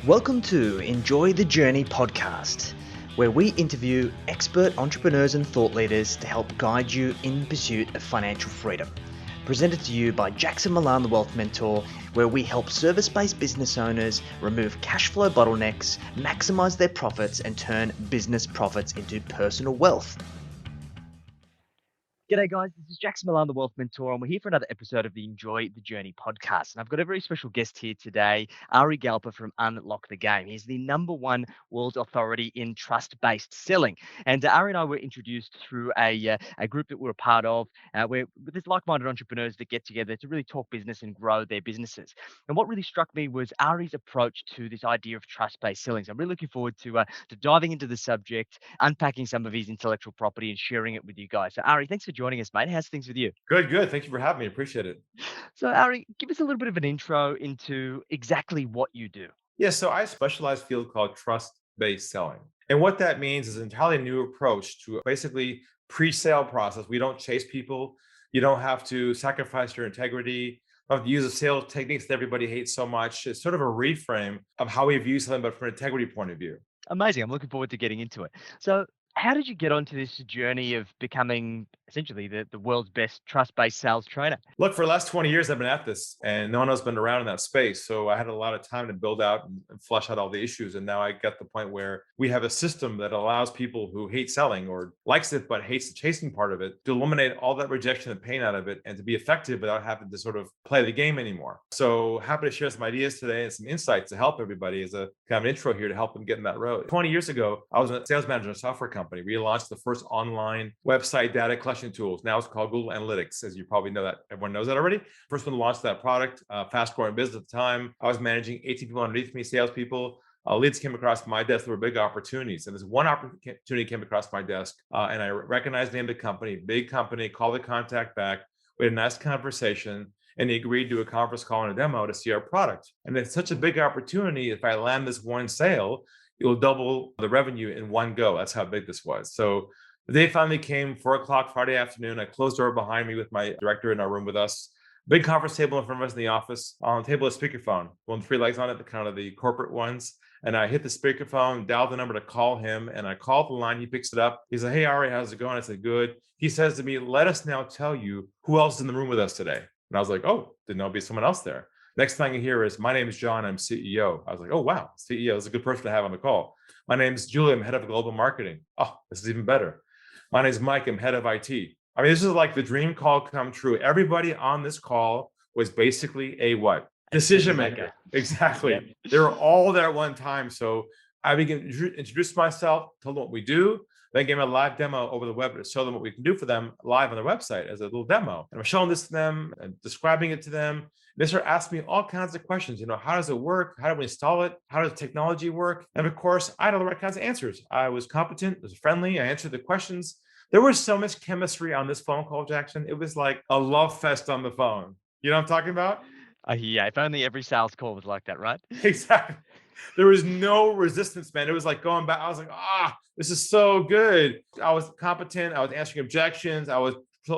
Welcome to Enjoy the Journey podcast, where we interview expert entrepreneurs and thought leaders to help guide you in pursuit of financial freedom. Presented to you by Jackson Milan, the Wealth Mentor, where we help service-based business owners remove cash flow bottlenecks, maximize their profits, and turn business profits into personal wealth. G'day guys, this is Jackson Milan, the Wealth Mentor, and we're here for another episode of the Enjoy the Journey podcast. And I've got a very special guest here today, Ari Galper from Unlock the Game. He's the #1 world authority in trust-based selling. And Ari and I were introduced through a group that we're a part of, where there's like-minded entrepreneurs that get together to really talk business and grow their businesses. And what really struck me was Ari's approach to this idea of trust-based selling. So I'm really looking forward to diving into the subject, unpacking some of his intellectual property and sharing it with you guys. So Ari, thanks for joining us, mate. How's things with you? Good. Thank you for having me. Appreciate it. So Ari, give us a little bit of an intro into exactly what you do. Yeah, so I specialize field called trust-based selling. And what that means is an entirely new approach to basically pre-sale process. We don't chase people. You don't have to sacrifice your integrity. You don't have to use the sales techniques that everybody hates so much. It's sort of a reframe of how we view something, but from an integrity point of view. Amazing. I'm looking forward to getting into it. So how did you get onto this journey of becoming essentially the world's best trust-based sales trainer? Look, for the last 20 years, I've been at this and no one else been around in that space. So I had a lot of time to build out and flush out all the issues. And now I get the point where we have a system that allows people who hate selling or likes it, but hates the chasing part of it to eliminate all that rejection and pain out of it and to be effective without having to sort of play the game anymore. So happy to share some ideas today and some insights to help everybody as a kind of an intro here to help them get in that road. 20 years ago, I was a sales manager in a software company. We launched the first online website data collection tools. Now it's called Google Analytics, as you probably know that. Everyone knows that already. First one to launch that product, fast growing business at the time. I was managing 18 people underneath me, salespeople. Leads came across my desk. There were big opportunities. And this one opportunity came across my desk, and I recognized the name of the company, big company, called the contact back. We had a nice conversation, and he agreed to do a conference call and a demo to see our product. And it's such a big opportunity. If I land this one sale, it will double the revenue in one go. That's how big this was. So the day finally came, 4 o'clock Friday afternoon. I closed the door behind me with my director in our room with us. Big conference table in front of us in the office. On the table, a speakerphone, one with 3 legs on it, the kind of the corporate ones. And I hit the speakerphone, dialed the number to call him, and I called the line. He picks it up. He said, "Hey, Ari, how's it going?" I said, "Good." He says to me, "Let us now tell you who else is in the room with us today." And I was like, "Oh, didn't know it'd be someone else there." Next thing you hear is, "My name is John. I'm CEO." I was like, "Oh, wow, CEO is a good person to have on the call." "My name is Julie. I'm head of global marketing." "Oh, this is even better." "My name is Mike. I'm head of IT." I mean, this is like the dream call come true. Everybody on this call was basically a what? A Decision decision maker. maker. Yep. Exactly. They were all there at one time. So I began to introduce myself, told them what we do, then gave them a live demo over the web to show them what we can do for them live on their website as a little demo. And I'm showing this to them and describing it to them. They start asking me all kinds of questions. How does it work? How do we install it? How does technology work? And of course, I had all the right kinds of answers. I was competent, was friendly. I answered the questions. There was so much chemistry on this phone call, Jackson. It was like a love fest on the phone. You know what I'm talking about? Yeah, if only every sales call was like that, right? Exactly. There was no resistance, man. It was like going back. I was like, this is so good. I was competent. I was answering objections. I was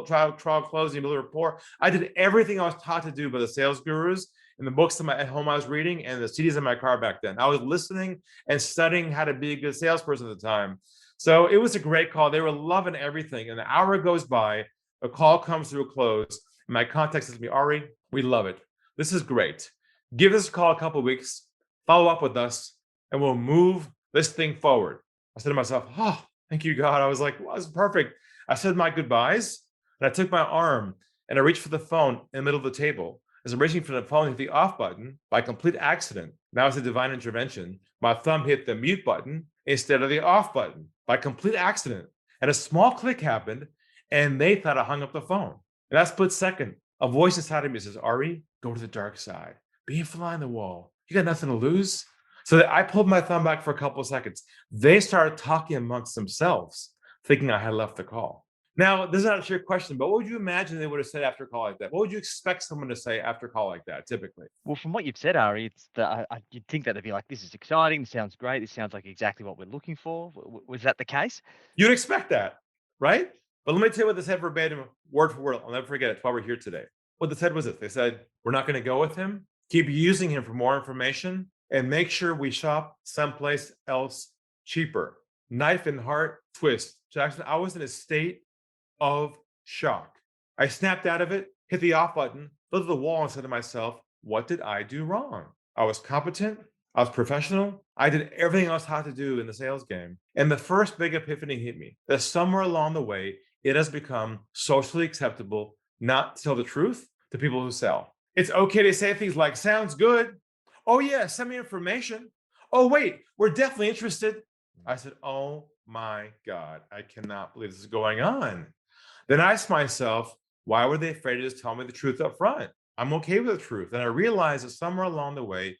trial closing, building rapport. I did everything I was taught to do by the sales gurus in the books at home I was reading and the CDs in my car back then. I was listening and studying how to be a good salesperson at the time. So it was a great call. They were loving everything. And an hour goes by, a call comes to a close. And my contact says to me, "Ari, we love it. This is great. Give us a call a couple of weeks, follow up with us, and we'll move this thing forward." I said to myself, "Oh, thank you, God." I was like, "Well, this is perfect." I said my goodbyes, and I took my arm and I reached for the phone in the middle of the table. As I'm reaching for the phone, I hit the off button by complete accident. Now it's a divine intervention. My thumb hit the mute button instead of the off button by complete accident. And a small click happened, and they thought I hung up the phone. In that split second, a voice inside of me says, "Ari, go to the dark side. Be a fly on the wall. You got nothing to lose." So I pulled my thumb back for a couple of seconds. They started talking amongst themselves, thinking I had left the call. Now, this is not your question, but what would you imagine they would have said after a call like that? What would you expect someone to say after a call like that, typically? Well, from what you've said, Ari, it's you'd think that they'd be like, "This is exciting. This sounds great. This sounds like exactly what we're looking for." Was that the case? You'd expect that, right? But let me tell you what they said verbatim, word for word. I'll never forget it. It's why we're here today. What they said was this. They said, "We're not going to go with him. Keep using him for more information. and make sure we shop someplace else cheaper. Knife and heart twist. Jackson, I was in a state of shock. I snapped out of it, hit the off button, looked at the wall, and said to myself, what did I do wrong? I was competent. I was professional. I did everything I was taught to do in the sales game. And the first big epiphany hit me that somewhere along the way, it has become socially acceptable not to tell the truth to people who sell. It's okay to say things like, sounds good. Oh, yeah, send me information. Oh, wait, we're definitely interested. I said, oh my God, I cannot believe this is going on. Then I asked myself, why were they afraid to just tell me the truth up front? I'm okay with the truth. And I realized that somewhere along the way,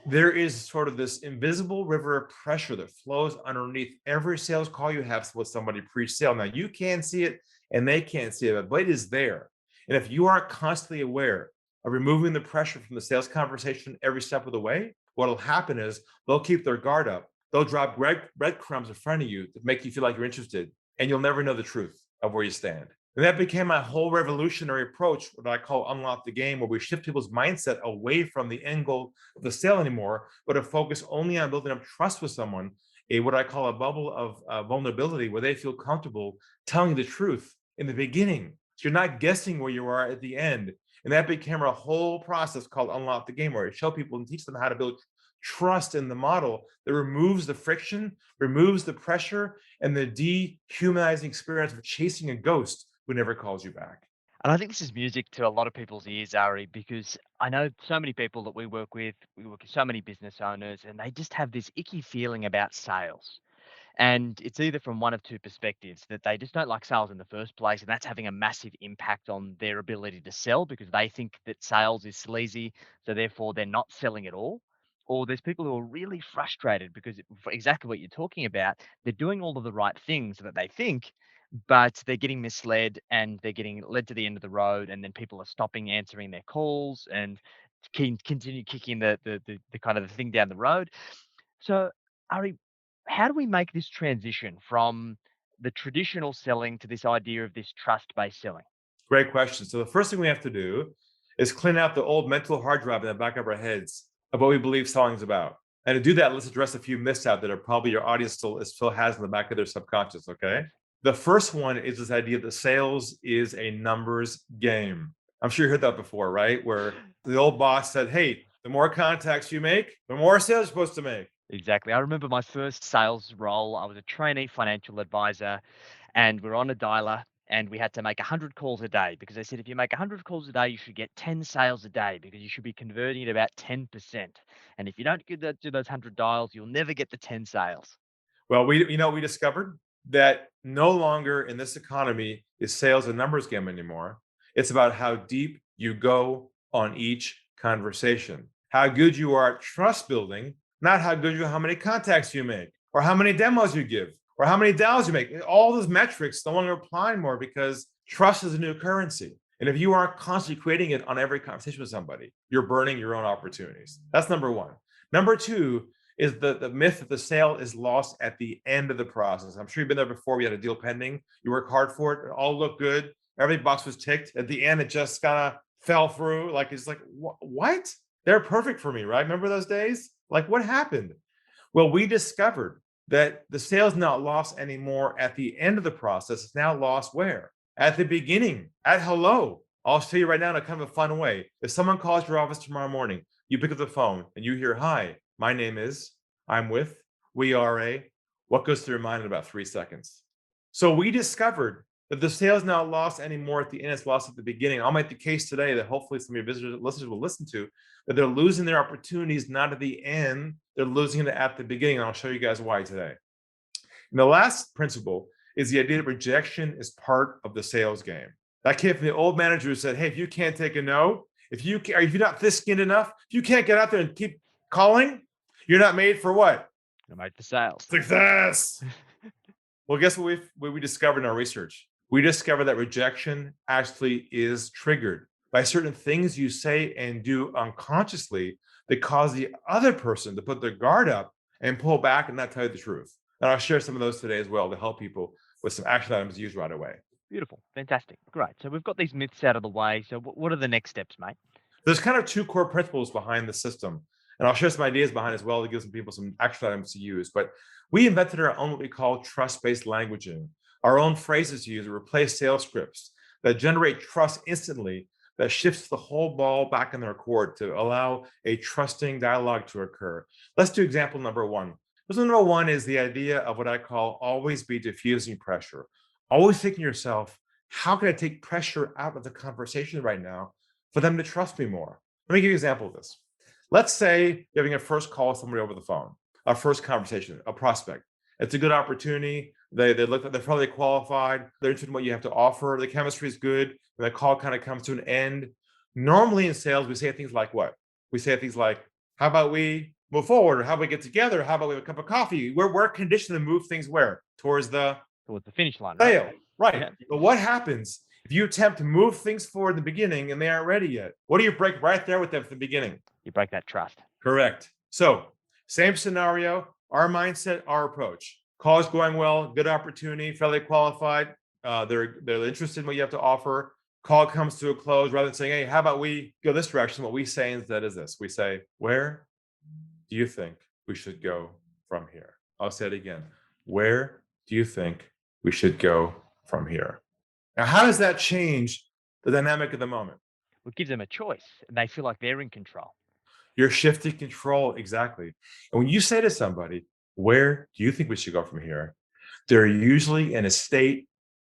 there is sort of this invisible river of pressure that flows underneath every sales call you have with somebody pre-sale. Now you can see it and they can't see it, but it is there. And if you aren't constantly aware of removing the pressure from the sales conversation every step of the way, what'll happen is they'll keep their guard up. They'll drop breadcrumbs in front of you to make you feel like you're interested, and you'll never know the truth of where you stand. And that became my whole revolutionary approach, what I call unlock the game, where we shift people's mindset away from the end goal of the sale anymore, but to focus only on building up trust with someone, a what I call a bubble of vulnerability, where they feel comfortable telling you the truth in the beginning. So you're not guessing where you are at the end. And that became a whole process called unlock the game, where I show people and teach them how to build trust in the model that removes the friction, removes the pressure, and the dehumanizing experience of chasing a ghost who never calls you back. And I think this is music to a lot of people's ears, Ari, because I know so many people that we work with, we work with so many business owners, and they just have this icky feeling about sales. And it's either from one of two perspectives that they just don't like sales in the first place, and that's having a massive impact on their ability to sell because they think that sales is sleazy, so therefore they're not selling at all. Or there's people who are really frustrated because for exactly what you're talking about, they're doing all of the right things that they think, but they're getting misled and they're getting led to the end of the road, and then people are stopping answering their calls and continue kicking the kind of the thing down the road. So, Ari, how do we make this transition from the traditional selling to this idea of this trust-based selling? Great question. So the first thing we have to do is clean out the old mental hard drive in the back of our heads of what we believe selling is about. And to do that, let's address a few myths out that are probably your audience still has in the back of their subconscious. Okay. Yes. The first one is this idea that sales is a numbers game. I'm sure you heard that before, right? Where the old boss said, hey, the more contacts you make, the more sales you're supposed to make. Exactly. I remember my first sales role. I was a trainee financial advisor, and we're on a dialer, and we had to make 100 calls a day because they said if you make 100 calls a day, you should get 10 sales a day because you should be converting at about 10%. And if you don't do those 100 dials, you'll never get the 10 sales. Well, we discovered that no longer in this economy is sales a numbers game anymore. It's about how deep you go on each conversation, how good you are at trust building, not how many contacts you make, or how many demos you give, or how many dials you make. All those metrics no longer apply anymore because trust is a new currency. And if you aren't constantly creating it on every conversation with somebody, you're burning your own opportunities. That's number one. Number two is the myth that the sale is lost at the end of the process. I'm sure you've been there before. We had a deal pending. You work hard for it. It all looked good. Every box was ticked. At the end, it just kind of fell through. Like, it's like, what? They're perfect for me, right? Remember those days? Like, what happened? Well, we discovered that the sale is not lost anymore at the end of the process. It's now lost where? At the beginning, at hello. I'll show you right now in a kind of a fun way. If someone calls your office tomorrow morning, you pick up the phone and you hear, hi, my name is, I'm with, we are a, what goes through your mind in about 3 seconds? So we discovered that the sale is not lost anymore at the end, it's lost at the beginning. I'll make the case today that hopefully some of your visitors, listeners will listen to, that they're losing their opportunities not at the end, they're losing it at the beginning. And I'll show you guys why today. And the last principle is the idea that rejection is part of the sales game. That came from the old manager who said, hey, if you can't take a no, if you're not thick-skinned enough, if you can't get out there and keep calling, you're not made for what? To make the sales. Success. Well, guess what we discovered in our research? We discovered that rejection actually is triggered by certain things you say and do unconsciously that cause the other person to put their guard up and pull back and not tell you the truth. And I'll share some of those today as well to help people with some action items to use right away. Beautiful. Fantastic. Great. So we've got these myths out of the way. So what are the next steps, mate? There's kind of two core principles behind the system. And I'll share some ideas behind as well to give some people some action items to use. But we invented our own what we call trust-based languaging, our own phrases to use to replace sales scripts that generate trust instantly, that shifts the whole ball back in their court to allow a trusting dialogue to occur. Let's do example number one. Example number one is the idea of what I call always be diffusing pressure. Always thinking to yourself, how can I take pressure out of the conversation right now for them to trust me more? Let me give you an example of this. Let's say you're having a first call with somebody over the phone, a first conversation, a prospect. It's a good opportunity. They look like they're probably qualified. They're interested in what you have to offer. The chemistry is good. And the call kind of comes to an end. Normally in sales, we say things like what? We say things like, how about we move forward? Or how about we get together? How about we have a cup of coffee? We're conditioned to move things where? Towards the Towards the finish line, right? sale. Right. Yeah. But what happens if you attempt to move things forward in the beginning and they aren't ready yet? What do you break right there with them from the beginning? You break that trust. Correct. So, same scenario, our mindset, our approach. Call is going well, good opportunity, fairly qualified. They're interested in what you have to offer. Call comes to a close. Rather than saying, "Hey, how about we go this direction?" What we say instead is this: we say, "Where do you think we should go from here?" I'll say it again. Where do you think we should go from here? Now, how does that change the dynamic of the moment? It gives them a choice, and they feel like they're in control. You're shifting control. Exactly. And when you say to somebody, where do you think we should go from here? They're usually in a state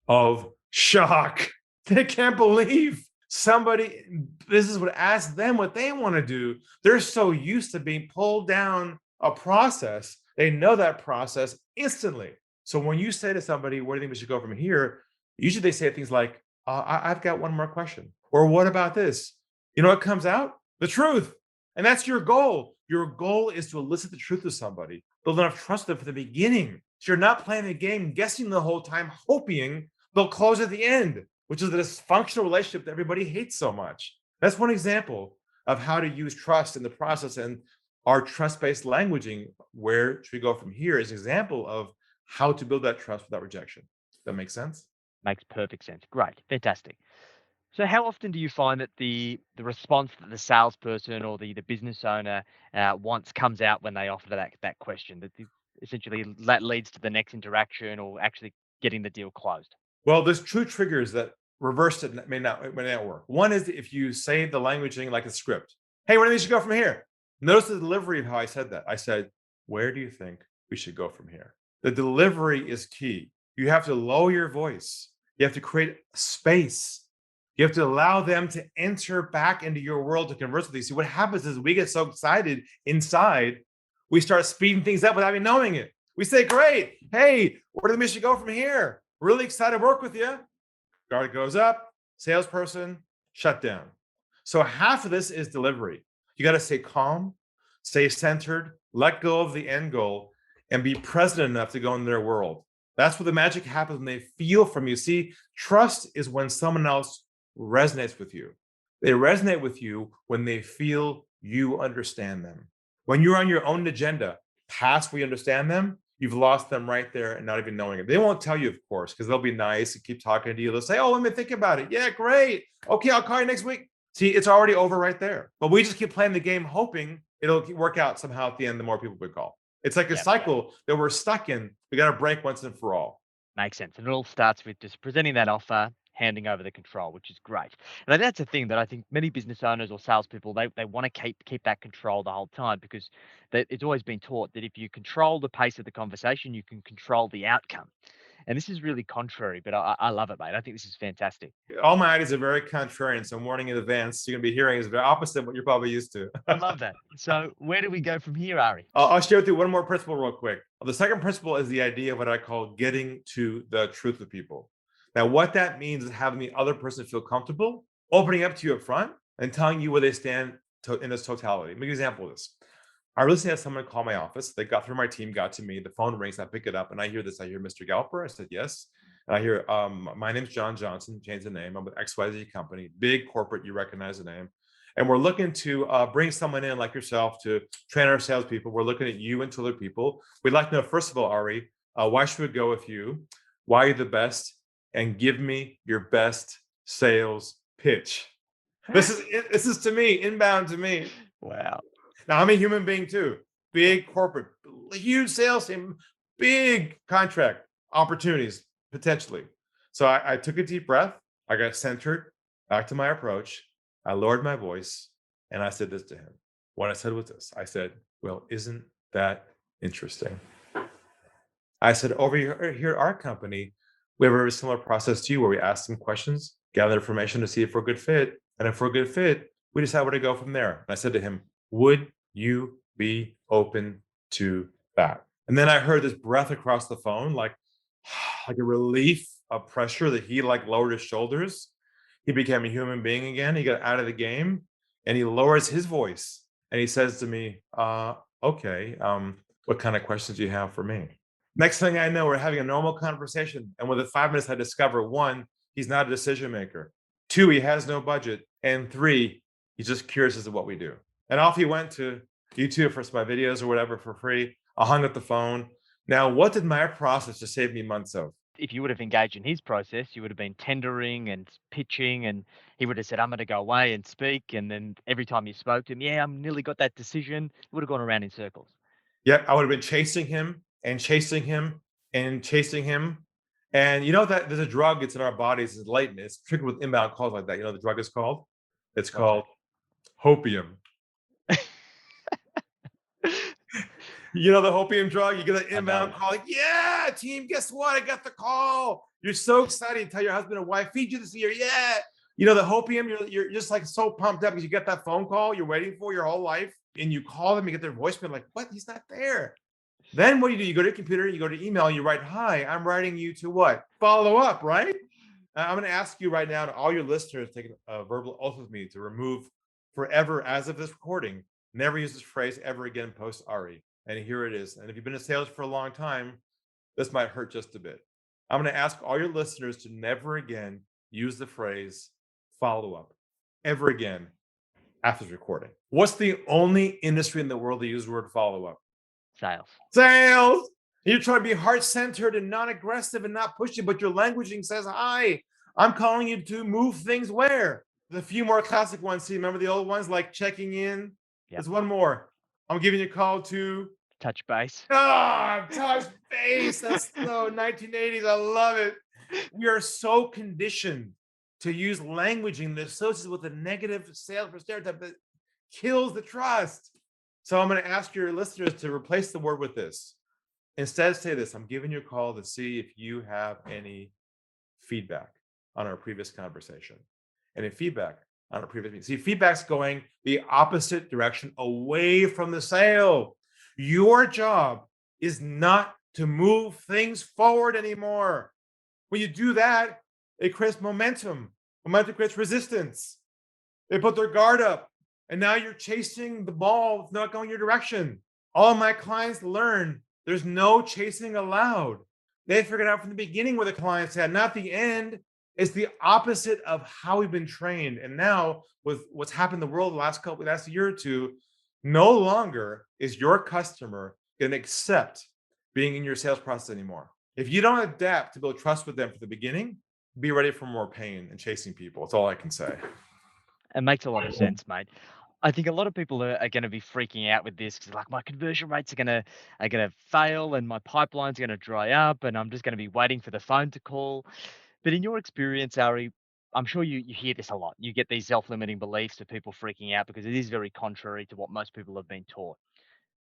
of shock. They can't believe somebody, this is what asks them what they want to do. They're so used to being pulled down a process. They know that process instantly. So when you say to somebody, where do you think we should go from here? Usually they say things like, I've got one more question. Or what about this? You know what comes out? The truth. And that's your goal. Your goal is to elicit the truth of somebody, build enough trust them from the beginning. So you're not playing the game, guessing the whole time, hoping they'll close at the end, which is the dysfunctional relationship that everybody hates so much. That's one example of how to use trust in the process. And our trust-based languaging, where should we go from here, is an example of how to build that trust without rejection. That makes sense? Makes perfect sense. Great. Fantastic. So how often do you find that the response that the salesperson or the business owner wants comes out when they offer that question? Essentially that leads to the next interaction or actually getting the deal closed. Well, there's true triggers that reverse it may not work. One is if you say the languaging like a script. Hey, where do we should go from here? Notice the delivery of how I said that. I said, where do you think we should go from here? The delivery is key. You have to lower your voice. You have to create space. You have to allow them to enter back into your world to converse with you. See, what happens is we get so excited inside, we start speeding things up without even knowing it. We say, great. Hey, where do we should go from here? Really excited to work with you. Guard goes up, salesperson, shut down. So half of this is delivery. You got to stay calm, stay centered, let go of the end goal, and be present enough to go in their world. That's where the magic happens when they feel from you. See, trust is when someone else resonates with you. They resonate with you when they feel you understand them. When you're on your own agenda, past we understand them, you've lost them right there and not even knowing it. They won't tell you, of course, because they'll be nice and keep talking to you. They'll say, oh, let me think about it. Yeah, great. Okay, I'll call you next week. See, it's already over right there. But we just keep playing the game, hoping it'll work out somehow at the end, the more people we call. It's like a Yeah, cycle that we're stuck in. We got to break once and for all. makes sense. And it all starts with just presenting that offer, handing over the control, which is great. And that's a thing that I think many business owners or salespeople they want to keep that control the whole time because it's always been taught that if you control the pace of the conversation, you can control the outcome. And this is really contrary, but I love it, mate. I think this is fantastic. All my ideas are very contrarian. So warning in advance, you're going to be hearing is very opposite of what you're probably used to. I love that. So where do we go from here, Ari? I'll share with you one more principle real quick. The second principle is the idea of what I call getting to the truth of people. Now, what that means is having the other person feel comfortable, opening up to you up front, and telling you where they stand in this totality. Let me give you an example of this. I recently had someone call my office. They got through my team, got to me. The phone rings. I pick it up, and I hear this. I hear Mr. Galper. I said, yes. And I hear, my name's John Johnson. Change the name. I'm with XYZ company, big corporate. You recognize the name. And we're looking to bring someone in like yourself to train our salespeople. We're looking at you and two other people. We'd like to know, first of all, Ari, why should we go with you? Why are you the best? And give me your best sales pitch. This is to me, inbound to me. Wow. Now I'm a human being too. Big corporate, huge sales team, big contract opportunities potentially. So I took a deep breath. I got centered back to my approach. I lowered my voice and I said this to him. What I said was this. I said, "Well, isn't that interesting?" I said, "Over here at our company, we have a very similar process to you where we ask some questions, gather information to see if we're a good fit. And if we're a good fit, we decide where to go from there." And I said to him, "Would you be open to that?" And then I heard this breath across the phone, like a relief of pressure that he like lowered his shoulders. He became a human being again. He got out of the game and he lowers his voice and he says to me, okay, what kind of questions do you have for me? Next thing I know, we're having a normal conversation. And within 5 minutes, I discover one, he's not a decision maker. Two, he has no budget. And three, he's just curious as to what we do. And off he went to YouTube for my videos or whatever for free. I hung up the phone. Now, what did my process just save me months of? If you would have engaged in his process, you would have been tendering and pitching, and he would have said, "I'm going to go away and speak." And then every time you spoke to him, "Yeah, I'm nearly got that decision." It would have gone around in circles. Yep, I would have been chasing him and chasing him and chasing him. And you know that there's a drug, it's in our bodies, it's latent. It's triggered with inbound calls like that. You know the drug is called? It's What's called hopium. that? You know the hopium drug? You get an I know. inbound call, like, yeah, team, guess what? I got the call. You're so excited. You tell your husband or wife, feed you this year. Yeah. You know, the hopium, you're just like so pumped up because you get that phone call you're waiting for your whole life. And you call them, you get their voicemail, like, what? He's not there. Then what do? You go to your computer, you go to email, and you write, "Hi, I'm writing you to what? Follow up, right?" I'm going to ask you right now, to all your listeners, take a verbal oath with me to remove forever, as of this recording, never use this phrase ever again post Ari. And here it is. And if you've been in sales for a long time, this might hurt just a bit. I'm going to ask all your listeners to never again use the phrase follow up ever again after this recording. What's the only industry in the world that uses the word follow up? Sales. Sales. You're trying to be heart-centered and non-aggressive and not pushy, but your languaging says, "Hi, I'm calling you to move things where?" There's a few more classic ones. See, remember the old ones like checking in? Yep. There's one more. "I'm giving you a call to..." Touch base. Touch base. That's so 1980s. I love it. We are so conditioned to use languaging that associates with a negative sales stereotype that kills the trust. So I'm going to ask your listeners to replace the word with this. Instead, say this: "I'm giving you a call to see if you have any feedback on our previous conversation." Any feedback on our previous meeting. See, feedback's going the opposite direction, away from the sale. Your job is not to move things forward anymore. When you do that, it creates momentum. Momentum creates resistance. They put their guard up, and now you're chasing the ball. It's not going your direction. All my clients learn there's no chasing allowed. They figured out from the beginning where the clients had, not the end. It's the opposite of how we've been trained. And now, with what's happened in the world the last year or two, no longer is your customer going to accept being in your sales process anymore. If you don't adapt to build trust with them from the beginning, be ready for more pain and chasing people. That's all I can say. It makes a lot of sense, mate. I think a lot of people are going to be freaking out with this because, like, my conversion rates are gonna fail, and my pipeline's going to dry up, and I'm just going to be waiting for the phone to call. But in your experience, Ari, I'm sure you hear this a lot. You get these self-limiting beliefs of people freaking out because it is very contrary to what most people have been taught.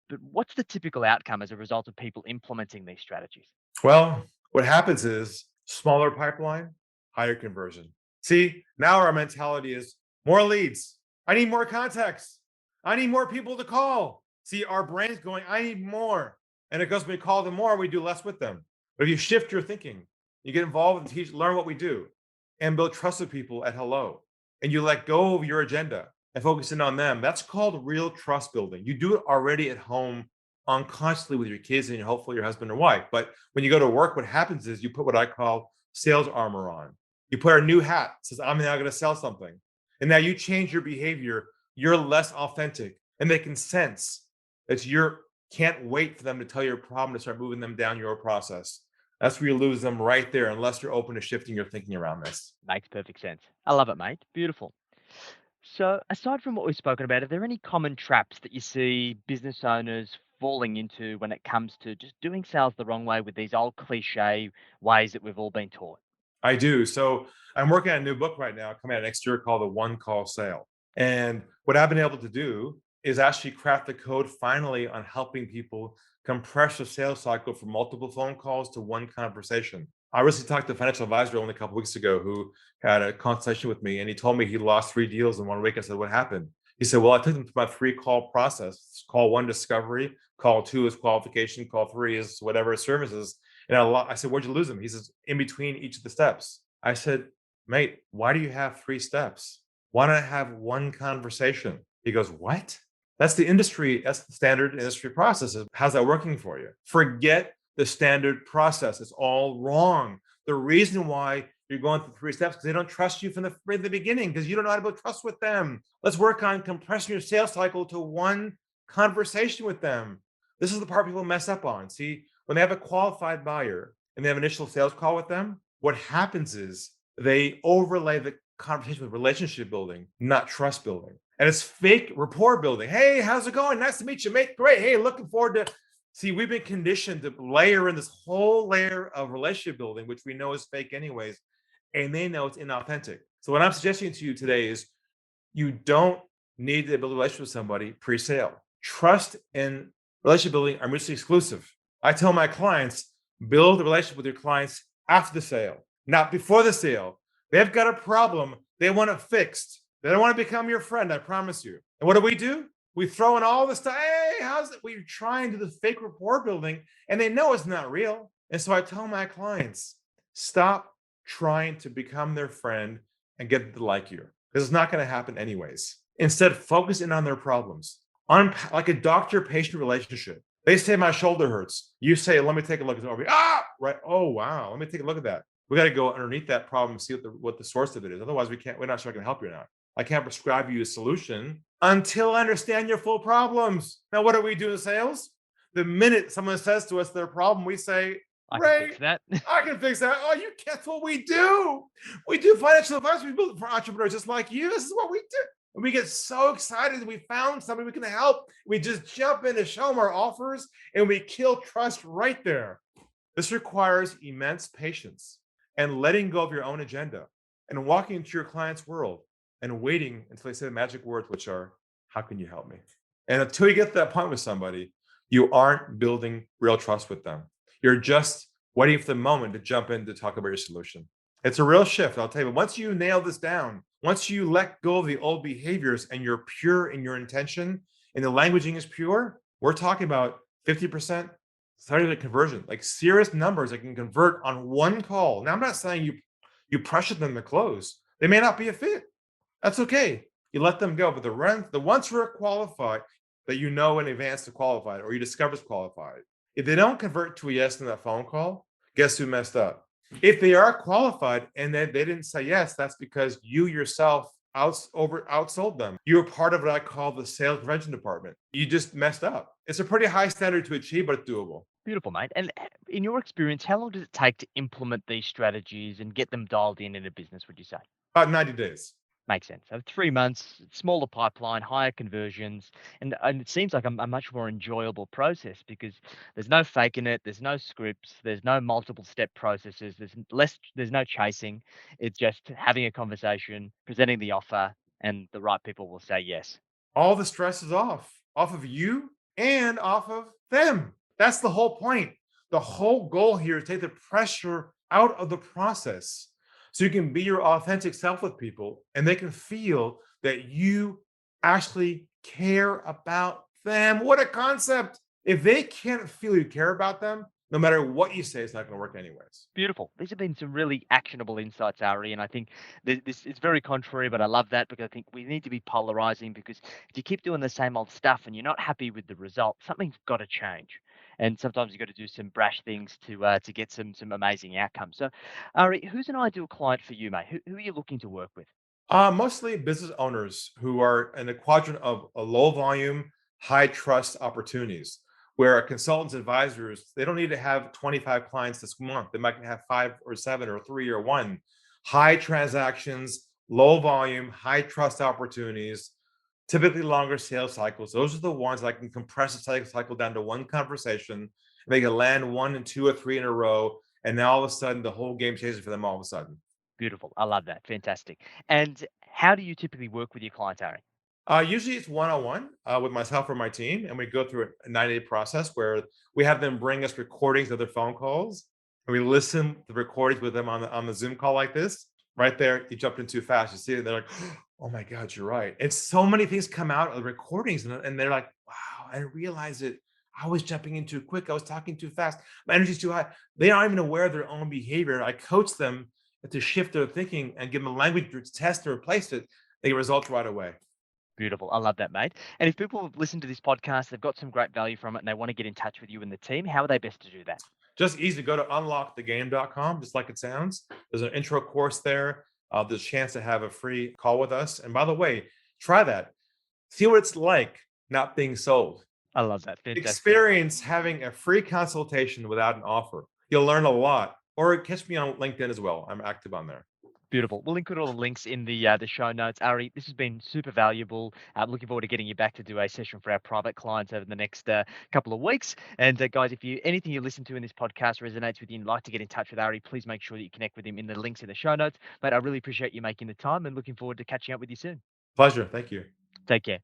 But what's the typical outcome as a result of people implementing these strategies? Well, what happens is smaller pipeline, higher conversion. See, now our mentality is more leads. I need more contacts. I need more people to call. See, our brain's going, I need more. And it goes, when we call them more, we do less with them. But if you shift your thinking, you get involved and teach, learn what we do, and build trust with people at hello, and you let go of your agenda and focus in on them, that's called real trust building. You do it already at home unconsciously with your kids and hopefully your husband or wife. But when you go to work, what happens is you put what I call sales armor on. You put a new hat, says, "I'm now going to sell something." And now you change your behavior. You're less authentic. And they can sense that you're can't wait for them to tell you your problem to start moving them down your process. That's where you lose them right there, unless you're open to shifting your thinking around this. Makes perfect sense. I love it, mate. Beautiful. So, aside from what we've spoken about, are there any common traps that you see business owners falling into when it comes to just doing sales the wrong way with these old cliche ways that we've all been taught? I do. So I'm working on a new book right now coming out next year called The One Call Sale. And what I've been able to do is actually craft the code finally on helping people compress the sales cycle from multiple phone calls to one conversation. I recently talked to a financial advisor only a couple weeks ago who had a consultation with me, and he told me he lost 3 deals in 1 week. I said, "What happened?" He said, "Well, I took them through my 3 call process. Call one, discovery. Call two is qualification. Call three is whatever services." And I said, "Where'd you lose them?" He says, "In between each of the steps." I said, "Mate, why do you have 3 steps? Why not have one conversation?" He goes, "What?" That's the industry. That's the standard industry process. How's that working for you? Forget the standard process. It's all wrong. The reason why you're going through 3 steps because they don't trust you from the beginning because you don't know how to build trust with them. Let's work on compressing your sales cycle to one conversation with them. This is the part people mess up on. See, when they have a qualified buyer and they have an initial sales call with them, what happens is they overlay the conversation with relationship building, not trust building. And it's fake rapport building. Hey, how's it going? Nice to meet you, mate. Great. Hey, looking forward to. See, we've been conditioned to layer in this whole layer of relationship building, which we know is fake anyways, and they know it's inauthentic. So, what I'm suggesting to you today is you don't need to build a relationship with somebody pre-sale. Trust and relationship building are mutually exclusive. I tell my clients, build a relationship with your clients after the sale, not before the sale. They've got a problem. They want it fixed. They don't want to become your friend, I promise you. And what do? We throw in all this stuff. Hey, how's it? We're trying to do the fake rapport building, and they know it's not real. And so I tell my clients, stop trying to become their friend and get them to like you. This is not going to happen anyways. Instead, focus in on their problems. Like a doctor-patient relationship. They say my shoulder hurts. You say, let me take a look. Right. Oh, wow. Let me take a look at that. We got to go underneath that problem and see what the source of it is. Otherwise, we're not sure I can help you or not. I can't prescribe you a solution until I understand your full problems. Now, what do we do in sales? The minute someone says to us their problem, we say, I can Ray, fix that. I can fix that. Oh, you guess what we do? We do financial advice. We build it for entrepreneurs just like you. This is what we do. And we get so excited that we found somebody we can help. We just jump in to show them our offers and we kill trust right there. This requires immense patience and letting go of your own agenda and walking into your client's world and waiting until they say the magic words, which are, how can you help me? And until you get to that point with somebody, you aren't building real trust with them. You're just waiting for the moment to jump in to talk about your solution. It's a real shift, I'll tell you. But once you nail this down, once you let go of the old behaviors and you're pure in your intention and the languaging is pure, we're talking about 50% starting conversion, like serious numbers that can convert on one call. Now, I'm not saying you pressure them to close. They may not be a fit. That's okay. You let them go. But the ones who are qualified that you know in advance to qualified or you discover is qualified, if they don't convert to a yes in that phone call, guess who messed up? If they are qualified and they didn't say yes, that's because you yourself outsold them. You were part of what I call the sales prevention department. You just messed up. It's a pretty high standard to achieve, but it's doable. Beautiful, mate. And in your experience, how long does it take to implement these strategies and get them dialed in a business, would you say? About 90 days. Makes sense. So 3 months, smaller pipeline, higher conversions, and it seems like a much more enjoyable process because there's no faking it, there's no scripts, there's no multiple step processes, there's no chasing. It's just having a conversation, presenting the offer, and the right people will say yes. All the stress is off of you and off of them. That's the whole point. The whole goal here is to take the pressure out of the process so you can be your authentic self with people and they can feel that you actually care about them. What a concept. If they can't feel you care about them, no matter what you say, it's not going to work anyways. Beautiful. These have been some really actionable insights, Ari, and I think this is very contrary, but I love that because I think we need to be polarizing because if you keep doing the same old stuff and you're not happy with the result, something's got to change. And sometimes you've got to do some brash things to get some amazing outcomes. So, Ari, who's an ideal client for you, mate? Who are you looking to work with? Mostly business owners who are in a quadrant of a low volume, high trust opportunities, where consultants, advisors, they don't need to have 25 clients this month. They might have 5 or 7 or 3 or 1. High transactions, low volume, high trust opportunities, typically longer sales cycles. Those are the ones that I can compress the sales cycle down to one conversation. They can land one and two or three in a row. And now all of a sudden, the whole game changes for them all of a sudden. Beautiful. I love that. Fantastic. And how do you typically work with your clients, Ari? Usually it's one-on-one with myself or my team, and we go through a 90-day process where we have them bring us recordings of their phone calls, and we listen to the recordings with them on the Zoom call like this. Right there, you jumped in too fast. You see it, they're like, "Oh my God, you're right." And so many things come out of the recordings, and they're like, "Wow, I didn't realize it. I was jumping in too quick. I was talking too fast. My energy's too high." They aren't even aware of their own behavior. I coach them to shift their thinking and give them a language test to replace it. They get results right away. Beautiful. I love that, mate. And if people have listened to this podcast, they've got some great value from it and they want to get in touch with you and the team, how are they best to do that? Just easy. Go to unlockthegame.com, just like it sounds. There's an intro course there. There's a chance to have a free call with us. And by the way, try that. See what it's like not being sold. I love that. Fantastic. Experience having a free consultation without an offer. You'll learn a lot. Or catch me on LinkedIn as well. I'm active on there. Beautiful. We'll include all the links in the show notes. Ari, this has been super valuable. I'm looking forward to getting you back to do a session for our private clients over the next couple of weeks. And guys, if you anything you listen to in this podcast resonates with you and you'd like to get in touch with Ari, please make sure that you connect with him in the links in the show notes. But I really appreciate you making the time and looking forward to catching up with you soon. Pleasure. Thank you. Take care.